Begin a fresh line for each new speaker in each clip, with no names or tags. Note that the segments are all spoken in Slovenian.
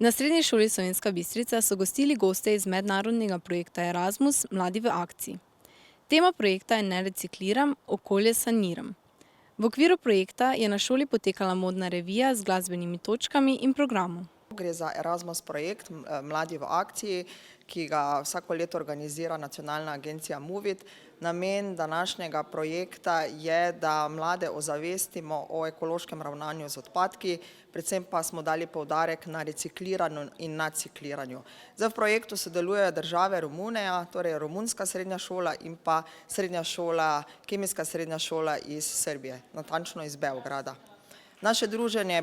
Na Srednji šoli Slovenska Bistrica so gostili goste iz mednarodnega projekta Erasmus Mladi v akciji. Tema projekta je Ne recikliram, okolje saniram. V okviru projekta je na šoli potekala modna revija z glasbenimi točkami in programom.
Gre za Erasmus projekt Mladi v akciji, ki ga vsako leto organizira nacionalna agencija MOVIT. Namen današnjega projekta je, da mlade ozavestimo o ekološkem ravnanju z odpadki, predvsem pa smo dali poudarek na recikliranju in nacikliranju. Zdaj v projektu sodelujejo države Romunija, torej romunska srednja šola in pa kemijska srednja šola iz Srbije, natančno iz Beograda. Naše druženje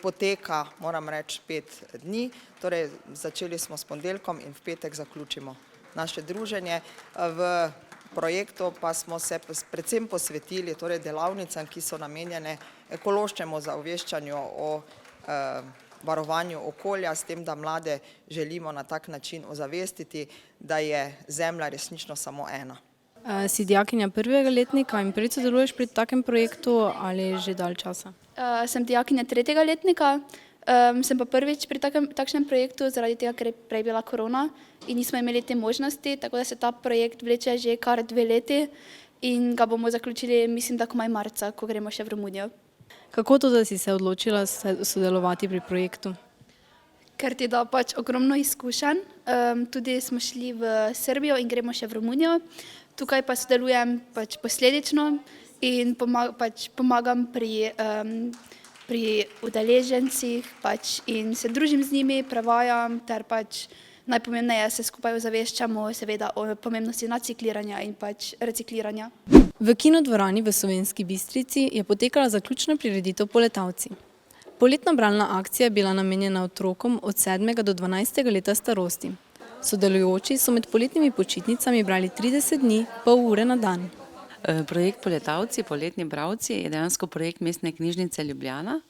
poteka, moram reči, 5 dni, torej začeli smo s ponedeljkom in v petek zaključimo naše druženje. V projektu pa smo se predvsem posvetili delavnicam, ki so namenjene ekološkemu ozaveščanju o varovanju okolja, s tem, da mlade želimo na tak način ozavestiti, da je zemlja resnično samo ena.
Si dijakinja prvega letnika in prvič sodeluješ pri takem projektu ali že dalj časa?
Sem dijakinja 3. letnika, sem pa prvič pri takšnem projektu, zaradi tega, ker je prej bila korona in nismo imeli te možnosti, tako da se ta projekt vleče že kar 2 leti in ga bomo zaključili, mislim, da komaj marca, ko gremo še v Romunijo.
Kako to, da si se odločila sodelovati pri projektu?
Ker ti da pač ogromno izkušenj, tudi smo šli v Srbijo in gremo še v Romunijo, tukaj pa sodelujem pač posledično in pomagam pri udeležencih in se družim z njimi, prevajam ter najpomembneje se skupaj ozaveščamo seveda o pomembnosti nacikliranja in recikliranja.
V kinodvorani v Slovenski Bistrici je potekala zaključna prireditev Poletavci. Poletna bralna akcija je bila namenjena otrokom od 7. do 12. leta starosti. Sodelujoči so med poletnimi počitnicami brali 30 dni, pol ure na dan.
Projekt Poletavci, poletni bralci je dejansko projekt Mestne knjižnice Ljubljana.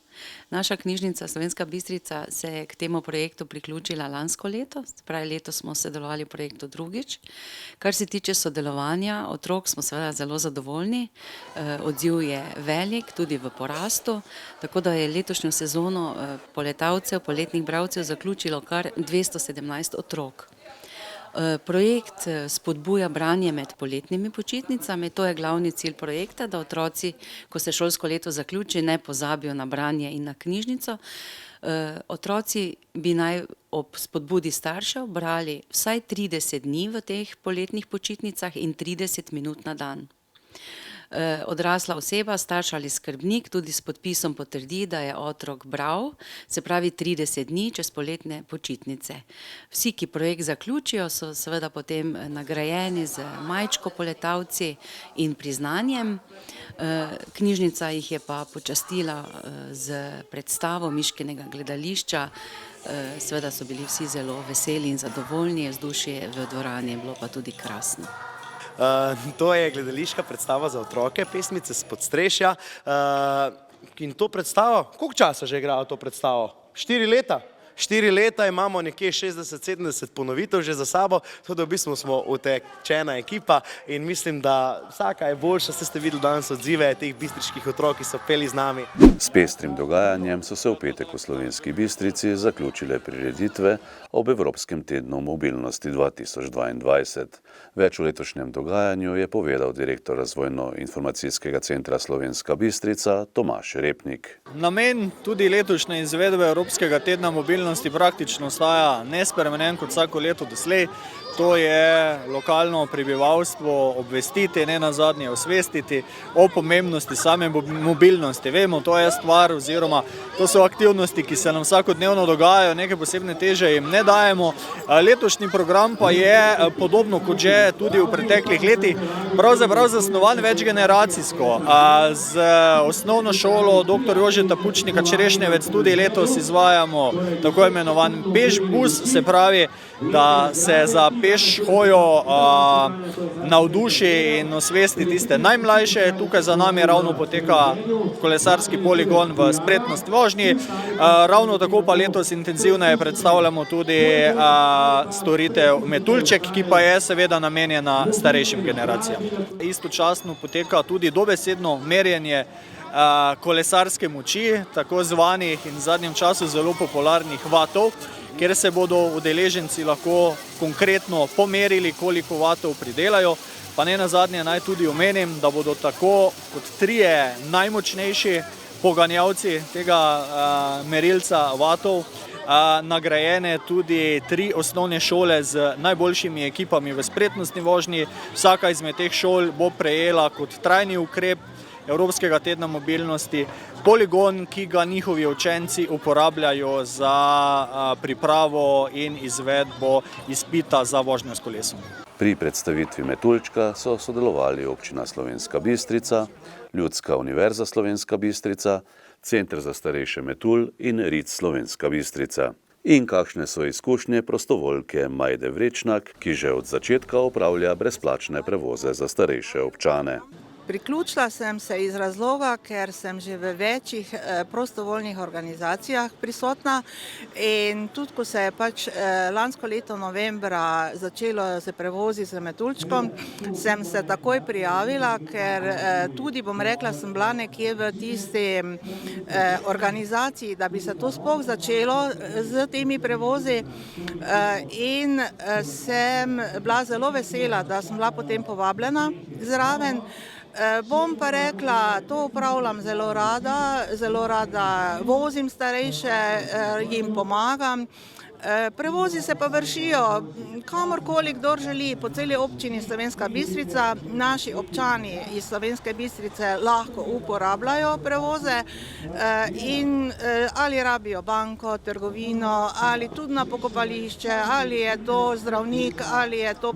Naša knjižnica Slovenska Bistrica se je k temu projektu priključila lansko leto, pravi letos smo sodelovali v projektu drugič. Kar se tiče sodelovanja otrok, smo seveda zelo zadovoljni, odziv je velik, tudi v porastu, tako da je letošnjo sezono Poletavcev, poletnih bralcev zaključilo kar 217 otrok. Projekt spodbuja branje med poletnimi počitnicami, to je glavni cilj projekta, da otroci, ko se šolsko leto zaključi, ne pozabijo na branje in na knjižnico. Otroci bi naj ob spodbudi staršev brali vsaj 30 dni v teh poletnih počitnicah in 30 minut na dan. Odrasla oseba, starš ali skrbnik tudi s podpisom potrdi, da je otrok bral, se pravi 30 dni čez poletne počitnice. Vsi, ki projekt zaključijo, so seveda potem nagrajeni z majčko Poletavci in priznanjem. Knjižnica jih je pa počastila z predstavo Miškinega gledališča. Seveda so bili vsi zelo veseli in zadovoljni, vzdušje v dvorani je bilo pa tudi krasno.
To je gledališka predstava za otroke, Pesmice s podstrešja. In to predstavo, koliko časa že igrajo to predstavo? 4 leta? 4 leta imamo nekje 60-70 ponovitev že za sabo, tako da v bistvu smo utečena ekipa in mislim, da vsaka je boljša, ste videli danes odzive teh bistriških otrok, ki so peli z nami.
S pestrim dogajanjem so se v petek v Slovenski Bistrici zaključile prireditve ob Evropskem tednu mobilnosti 2022. Več o letošnjem dogajanju je povedal direktor Razvojno-informacijskega centra Slovenska Bistrica Tomaž Repnik.
Namen tudi letošnje izvedbe Evropskega tedna mobilnosti praktično ostaja nespremenjen kot vsako leto doslej. To je lokalno prebivalstvo obvestiti, ne nazadnje osvestiti o pomembnosti same mobilnosti. Vemo, to je stvar oziroma to so aktivnosti, ki se nam vsakodnevno dogajajo, neke posebne teže jim ne dajemo. Letošnji program pa je podobno kot že tudi v preteklih letih, pravzaprav zasnovan večgeneracijsko. Z osnovno šolo dr. Jožeta Pučnika Čerešnjevec tudi letos izvajamo tako imenovan pešbus, se pravi, da se za peš hojo navduši in osvesti tiste najmlajše. Tukaj za nami ravno poteka kolesarski poligon v spretnosti vožnji. Ravno tako pa letos intenzivneje predstavljamo tudi storitev Metuljček, ki pa je seveda namenjena starejšim generacijam. Istočasno poteka tudi dobesedno merjenje kolesarske moči, tako zvanih in v zadnjem času zelo popularnih vatov, kjer se bodo udeleženci lahko konkretno pomerili, koliko vatov pridelajo. Pa ne nazadnje naj tudi omenim, da bodo tako kot trije najmočnejši poganjavci tega merilca vatov nagrajene tudi 3 osnovne šole z najboljšimi ekipami v spretnostni vožnji. Vsaka izmed teh šol bo prejela kot trajni ukrep Evropskega tedna mobilnosti poligon, ki ga njihovi učenci uporabljajo za pripravo in izvedbo izpita za vožnjo s kolesom.
Pri predstavitvi metuljčka so sodelovali Občina Slovenska Bistrica, Ljudska univerza Slovenska Bistrica, Center za starejše Metulj in RIC Slovenska Bistrica. In kakšne so izkušnje prostovoljke Majde Vrečnak, ki že od začetka opravlja brezplačne prevoze za starejše občane.
Priključila sem se iz razloga, ker sem že v večjih prostovoljnih organizacijah prisotna in tudi, ko se je lansko leto novembra začelo z prevozi z metuljčkom, sem se takoj prijavila, ker tudi, bom rekla, sem bila nekje v tisti organizaciji, da bi se to sploh začelo z temi prevozi in sem bila zelo vesela, da sem bila potem povabljena zraven. Bom pa rekla, to upravljam zelo rada vozim starejše, jim pomagam. Prevozi se pa vršijo kamorkoli, kdor želi, po celi občini Slovenska Bistrica. Naši občani iz Slovenske Bistrice lahko uporabljajo prevoze in ali rabijo banko, trgovino, ali tudi na pokopališče, ali je to zdravnik, ali je to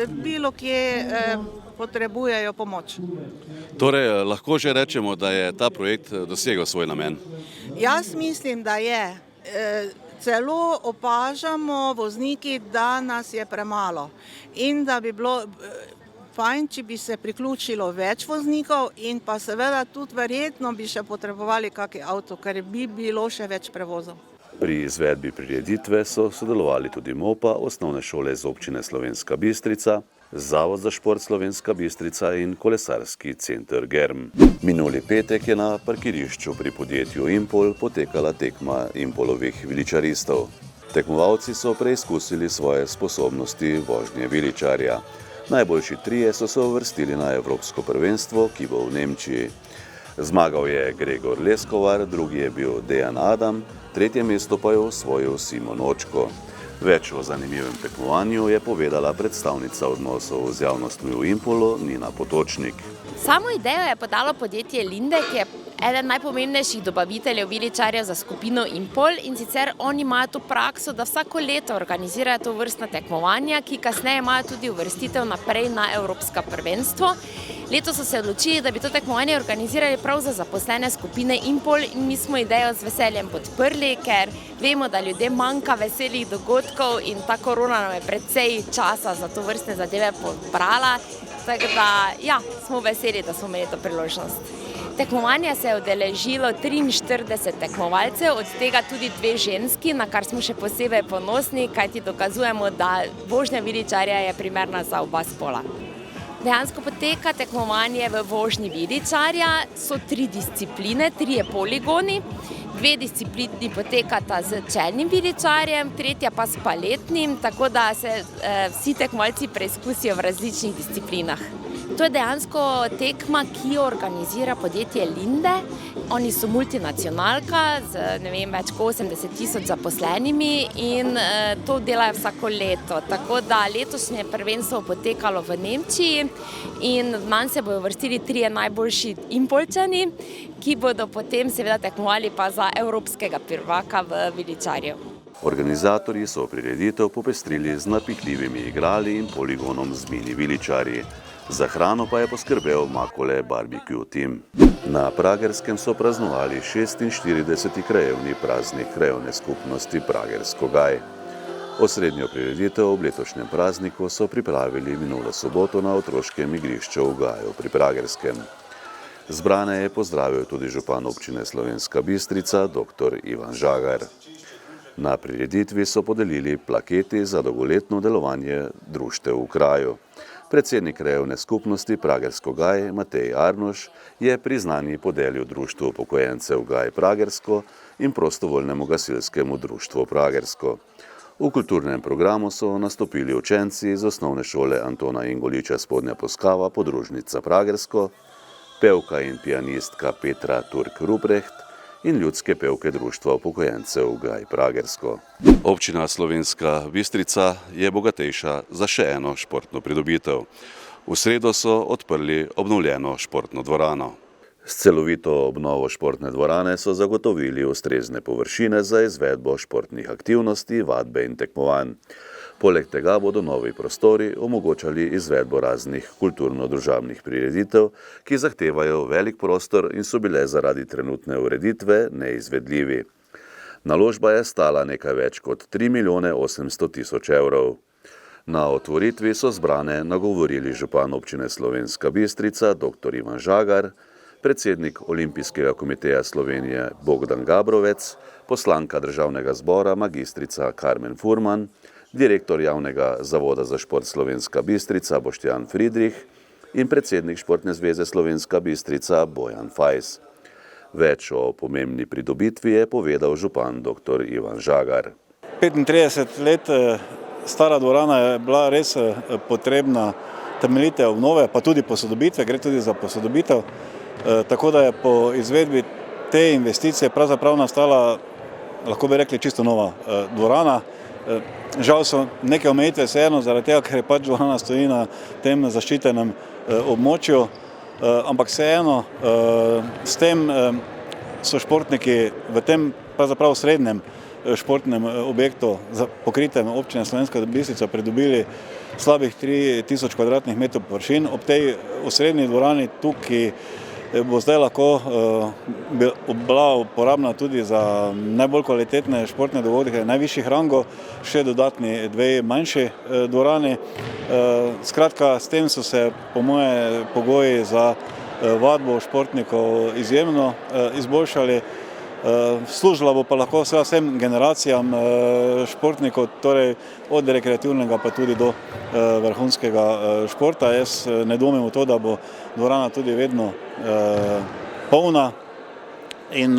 bilo kje potrebujejo pomoč.
Torej, lahko že rečemo, da je ta projekt dosegel svoj namen?
Jaz mislim, da je. Celo opažamo vozniki, da nas je premalo in da bi bilo fajn, če bi se priključilo več voznikov in pa seveda tudi verjetno bi še potrebovali kakšen avto, ker bi bilo še več prevozov.
Pri izvedbi prireditve so sodelovali tudi MOPA, osnovne šole z občine Slovenska Bistrica, Zavod za šport Slovenska Bistrica in kolesarski center Germ. Minuli petek je na parkirišču pri podjetju Impol potekala tekma Impolovih viličaristov. Tekmovalci so preizkusili svoje sposobnosti vožnje viličarja. Najboljši trije so se uvrstili na Evropsko prvenstvo, ki bo v Nemčiji. Zmagal je Gregor Leskovar, drugi je bil Dejan Adam, tretje mesto pa je osvojil Simon Očko. Več o zanimivem tekmovanju je povedala predstavnica odnosov z javnostmi v Impolu Nina Potočnik.
Samo idejo je podalo podjetje Linde, ki je eden najpomembnejših dobaviteljev viličarjev za skupino Impol, in sicer oni imajo to prakso, da vsako leto organizirajo to vrstna tekmovanja, ki kasneje imajo tudi uvrstitev naprej na Evropsko prvenstvo. Letos so se odločili, da bi to tekmovanje organizirali prav za zaposlene skupine Impol in mi smo idejo z veseljem podprli, ker vemo, da ljudem manjka veselih dogodkov in ta korona nam je precej časa za to vrstne zadeve pobrala. Tako da, ja, smo veseli, da smo imeli to priložnost. Tekmovanje se je udeležilo 43 tekmovalcev, od tega tudi 2 ženski, na kar smo še posebej ponosni, kajti dokazujemo, da vožnja viličarja je primerna za oba spola. Dejansko poteka tekmovanje v vožnji viličarja, so 3 discipline, 3 poligoni, 2 disciplini potekata z čelnim viličarjem, 3 pa s paletnim, tako da se vsi tekmovalci preizkusijo v različnih disciplinah. To je dejansko tekma, ki jo organizira podjetje Linde. Oni so multinacionalka z več kot 80 000 zaposlenimi in to delajo vsako leto. Tako da letošnje prvenstvo potekalo v Nemčiji in manj se bodo vrstili 3 najboljši Impolčani, ki bodo potem seveda tekmovali pa za evropskega prvaka v viličarju.
Organizatorji so prireditev popestrili z napihljivimi igrali in poligonom z mini viličarji. Za hrano pa je poskrbel Makole Barbecue Team. Na Pragerskem so praznovali 46. krajevni praznik krajevne skupnosti Pragersko Gaj. Osrednjo prireditev ob letošnjem prazniku so pripravili minulo soboto na otroškem igrišču v Gaju pri Pragerskem. Zbrane je pozdravil tudi župan občine Slovenska Bistrica, dr. Ivan Žagar. Na prireditvi so podelili plaketi za dolgoletno delovanje društev v kraju. Predsednik krajevne skupnosti Pragersko Gaj Matej Arnuš je priznanje podelil Društvu upokojencev Gaj Pragersko in prostovoljnemu gasilskemu društvu Pragersko. V kulturnem programu so nastopili učenci iz osnovne šole Antona Ingoliča Spodnja Poskava podružnica Pragersko, pevka in pianistka Petra Turk-Ruprecht in ljudske pevke Društva upokojencev Gaj Pragersko. Občina Slovenska Bistrica je bogatejša za še eno športno pridobitev. V sredo so odprli obnovljeno športno dvorano. S celovito obnovo športne dvorane so zagotovili ustrezne površine za izvedbo športnih aktivnosti, vadbe in tekmovanj. Poleg tega bodo novi prostori omogočali izvedbo raznih kulturno-družabnih prireditev, ki zahtevajo velik prostor in so bile zaradi trenutne ureditve neizvedljivi. Naložba je stala nekaj več kot 3.800.000 evrov. Na otvoritvi so zbrane nagovorili župan občine Slovenska Bistrica dr. Ivan Žagar, predsednik Olimpijskega komiteja Slovenije Bogdan Gabrovec, poslanka Državnega zbora magistrica Karmen Furman, direktor Javnega zavoda za šport Slovenska Bistrica Boštjan Friedrich in predsednik Športne zveze Slovenska Bistrica Bojan Fajs. Več o pomembni pridobitvi je povedal župan dr. Ivan Žagar.
35 let stara dvorana je bila res potrebna temeljite obnove, pa tudi posodobitve, gre tudi za posodobitev. Tako da je po izvedbi te investicije pravzaprav nastala, lahko bi rekli, čisto nova dvorana. Žal so neke omejitve vseeno, zaradi tega, ker je pač dvorana stoji na tem zaščitenem območju, ampak vseeno s tem so športniki v tem pravzaprav srednjem športnem objektu pokritem občine Slovenska Bistrica pridobili slabih 3000 kvadratnih metrov površin. Ob tej osrednji dvorani tukaj bo zdaj lahko bila uporabna tudi za najbolj kvalitetne športne dogodke najvišjih rangov, še dodatni dve manjši dvorani. Skratka, s tem so se po moje pogoji za vadbo športnikov izjemno izboljšali. Služila bo pa lahko vsem generacijam športnikov, torej od rekreativnega pa tudi do vrhunskega športa. Jaz ne dvomim v to, da bo dvorana tudi vedno polna in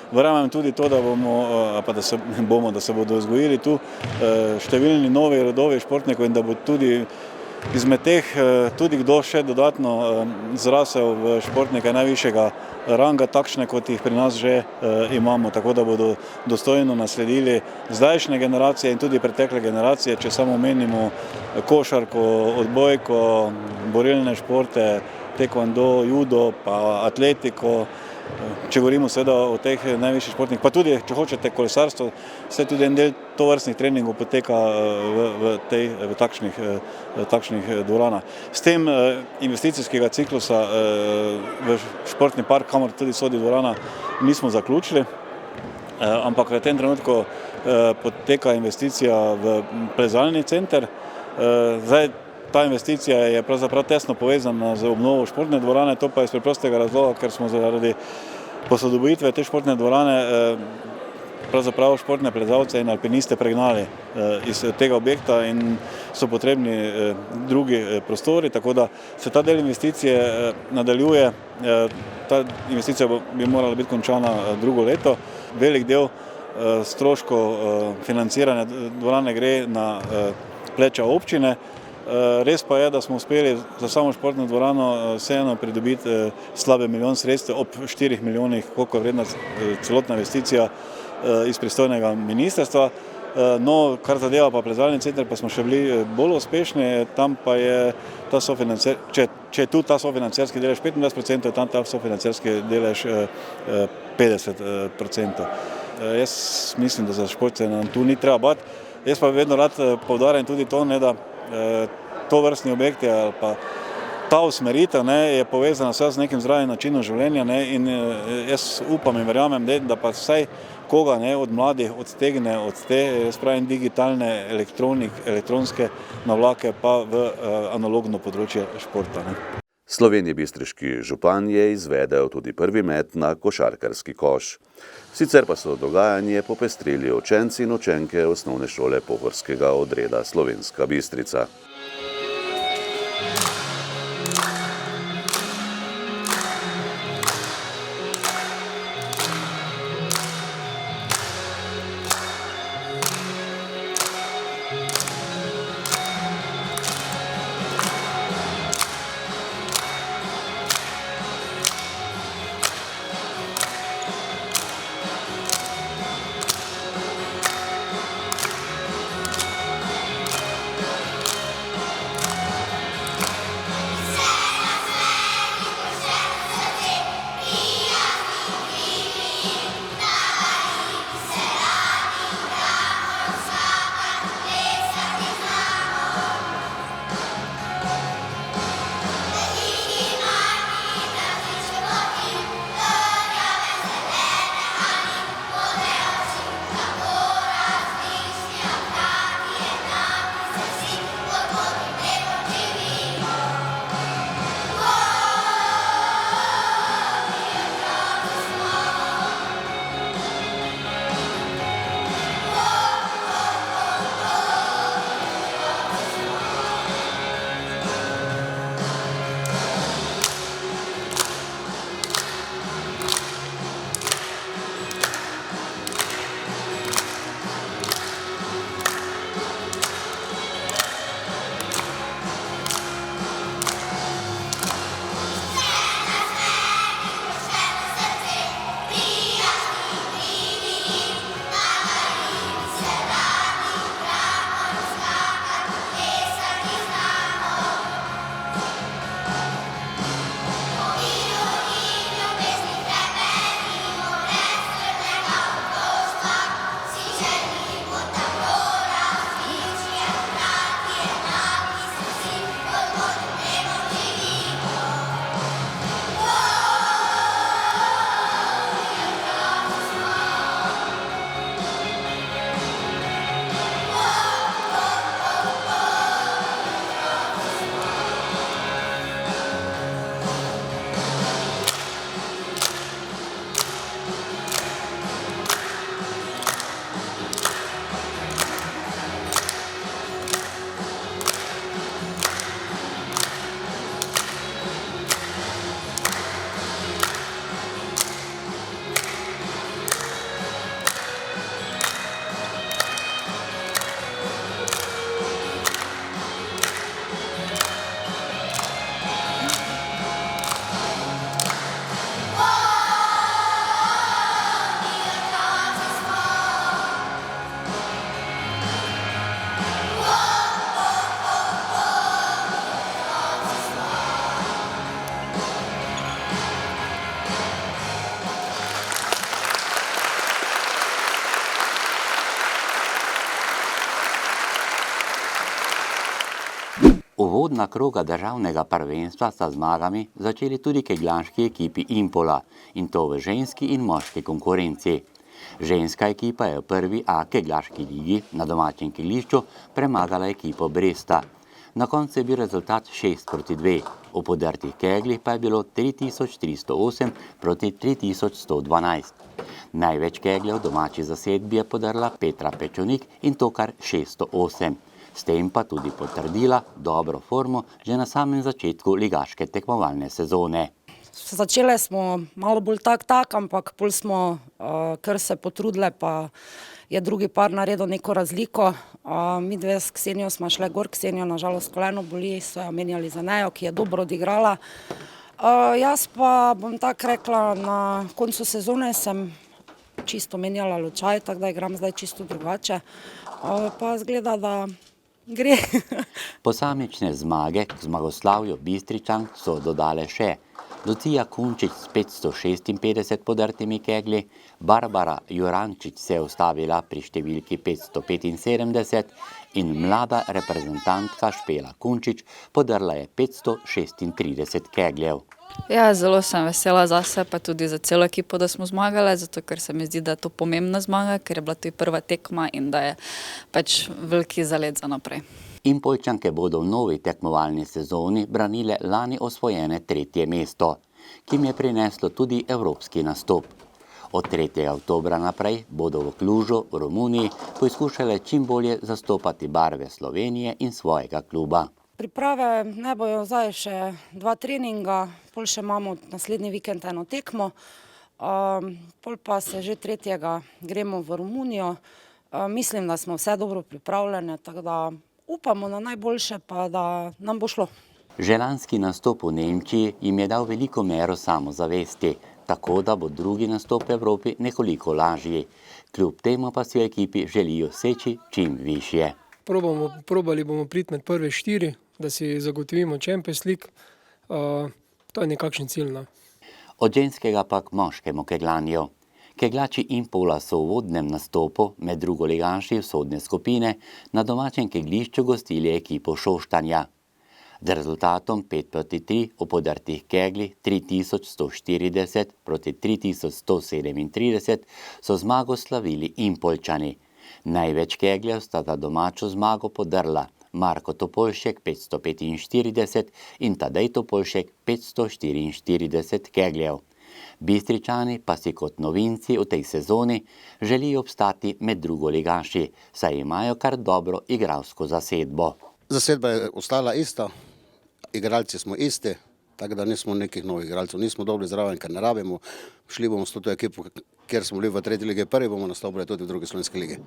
verjamem tudi to, da se bodo vzgojili tu številni novi rodovi športnikov in da bo tudi izmed teh tudi kdo še dodatno zrasel v športnike najvišjega ranga, takšne kot jih pri nas že imamo, tako da bodo dostojno nasledili zdajšnje generacije in tudi pretekle generacije, če samo omenimo košarko, odbojko, borilne športe, tekvando, judo, pa atletiko. Če govorimo seveda o teh najvišjih športnih, pa tudi, če hočete, kolesarstvo, vse tudi en del tovrstnih treningov poteka v takšnih dvoranah. S tem investicijskega ciklusa v športni park, kamor tudi sodi dvorana, nismo zaključili, ampak v tem trenutku poteka investicija v plezalni center. Zdaj, ta investicija je pravzaprav tesno povezana z obnovo športne dvorane, to pa je iz preprostega razloga, ker smo zaradi posodobitve te športne dvorane pravzaprav športne plezalce in alpiniste pregnali iz tega objekta in so potrebni drugi prostori, tako da se ta del investicije nadaljuje. Ta investicija bi morala biti končana drugo leto. Velik del stroškov financiranja dvorane gre na pleča občine. Res pa je, da smo uspeli za samo športno dvorano vseeno pridobiti slabe milijon sredstev ob 4 milijonih, koliko je vredna celotna investicija iz pristojnega ministrstva. No, kar zadeva pa plezalni center, pa smo še bili bolj uspešni, tam pa je ta če je tu ta sofinancierski delež 25%, je tam ta sofinancierski delež 50%. Jaz mislim, da za šport se nam tu ni treba bati. Jaz pa vedno rad poudarjam tudi to, da to vrstni objekti ali pa ta usmeritev je povezana z nekim zdravim načinom življenja in jaz upam in verjamem, da pa vsaj koga od mladih odtegne od te digitalne elektronske navlake pa v analogno področje športa.
Slovenji bistriški župan je izvedel tudi prvi met na košarkarski koš. Sicer pa so dogajanje popestrili učenci in učenke osnovne šole pohorskega odreda Slovenska Bistrica.
Uvodna kroga državnega prvenstva sta zmagami začeli tudi kegljanški ekipi Impola, in to v ženski in moški konkurenci. Ženska ekipa je v prvi A kegljaški ligi na domačem kegljišču premagala ekipo Bresta. Na koncu je bil rezultat 6-2, v podrtih keglih pa je bilo 3308 proti 3112. Največ kegljev v domači zasedbi je podrla Petra Pečunik, in to kar 608. S tem pa tudi potrdila dobro formo že na samem začetku ligaške tekmovalne sezone.
Začele smo malo bolj tak, ampak pol smo kar se potrudile, pa je drugi par naredil neko razliko. Mi dve s Ksenijo smo šle gor, Ksenijo nažalost koleno boli, so jo menjali za Nejo, ki je dobro odigrala. Jaz pa bom tako rekla, na koncu sezone sem čisto menjala lučaj, tako da igram zdaj čisto drugače. Pa zgleda, da gre.
Posamične zmage k zmagoslavju Bistričank so dodale še Lucija Kunčič s 556 podrtimi keglji, Barbara Jurančič se je ustavila pri številki 575 in mlada reprezentantka Špela Kunčič podrla je 536 kegljev.
Ja, zelo sem vesela zase, pa tudi za celo ekipo, da smo zmagali, zato ker se mi zdi, da je to pomembna zmaga, ker je bila to prva tekma in da je pač veliki zalet za naprej.
Impoljčanke bodo v novi tekmovalni sezoni branile lani osvojene 3. mesto, ki jim je prineslo tudi evropski nastop. Od 3. oktobra naprej bodo v Klužu v Romuniji poizkušale čim bolje zastopati barve Slovenije in svojega kluba.
Priprave ne bojo zdaj še 2 treninga, pol še imamo naslednji vikend eno tekmo, pol pa se že 3. gremo v Romunijo. Mislim, da smo vse dobro pripravljene, tako da upamo na najboljše, pa da nam bo šlo.
Že lanski nastop v Nemčiji jim je dal veliko mero samozavesti, tako da bo drugi nastop v Evropi nekoliko lažji. Kljub temu pa si v ekipi želijo seči čim višje.
Probali bomo priti med prve 4, da si zagotovimo Champions League. To je nekakšen cilj.
Od ženskega pa k moškemu keglanju. Keglači Impola so v uvodnem nastopu med drugoligaši vzhodne skupine na domačem keglišču gostili ekipo Šoštanja. Z rezultatom 5-3 v podrtih keglih 3140 proti 3137 so zmago slavili Impoljčani. Največ kegljev sta za domačo zmago podrla Marko Topolšek 545 in Tadej Topolšek 544 kegljev. Bistričani pa si kot novinci v tej sezoni želijo obstati med drugoligaši, saj imajo kar dobro igralsko zasedbo.
Zasedba je ostala ista, igralci smo isti, tako da nismo nekih novih igralcev, nismo dobri zraven, ker ne rabimo. Šli bomo s to ekipo, kjer smo bili v 3. ligi prvi, bomo nastopili tudi v 2. slovenski ligi.